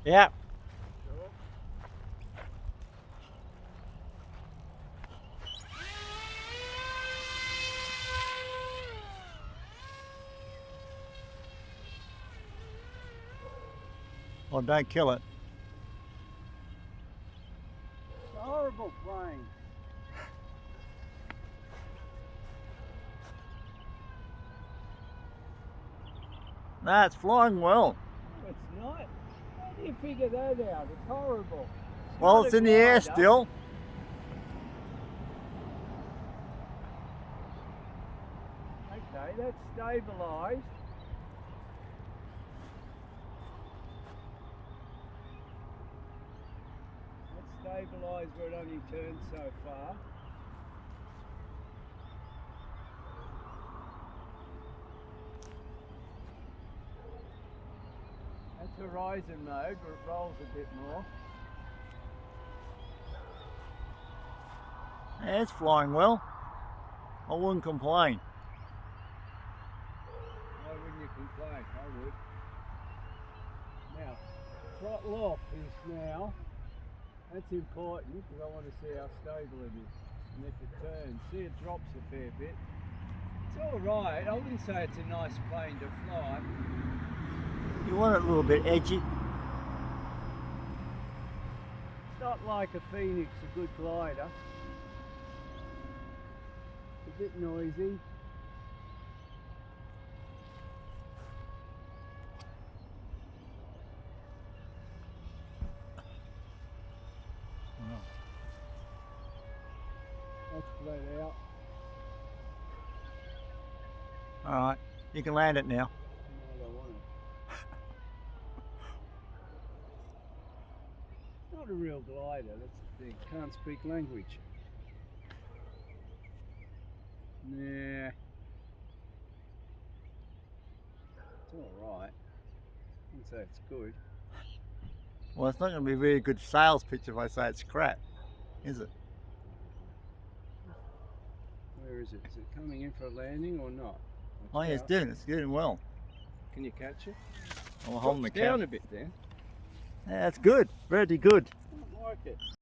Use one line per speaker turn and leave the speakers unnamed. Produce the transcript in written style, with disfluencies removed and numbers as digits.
Yeah.
Sure.
Well, don't kill it.
It's a horrible plane.
No, it's flying well.
No, it's not. How do you figure that out? It's horrible.
Well,
not
it's
a
in the air
glider.
still.
Okay, that's stabilised. That's stabilised where it only turned so far. That's horizon mode where it rolls a bit more.
Yeah, it's flying well. I wouldn't complain.
Why wouldn't you complain? I would. Now, throttle off is now. That's important because I want to see how stable it is. And if it turns, see it drops a fair bit. It's alright. I wouldn't say it's a nice plane to fly.
You want it a little bit edgy.
It's not like a Phoenix, a good glider. It's a bit noisy. That's flat out.
Alright, you can land it now.
No, I don't want it. It's not a real glider, that's the thing. Can't speak language. Nah. It's alright. I wouldn't say it's good.
Well, it's not going to be a very good sales pitch if I say it's crap, is it?
Where is it? Is it coming in for a landing or not?
Oh yeah, it's doing well.
Can you catch it?
I'm holding the
Drops down
cap.
a bit then.
Yeah, that's good, very good.
I don't like it.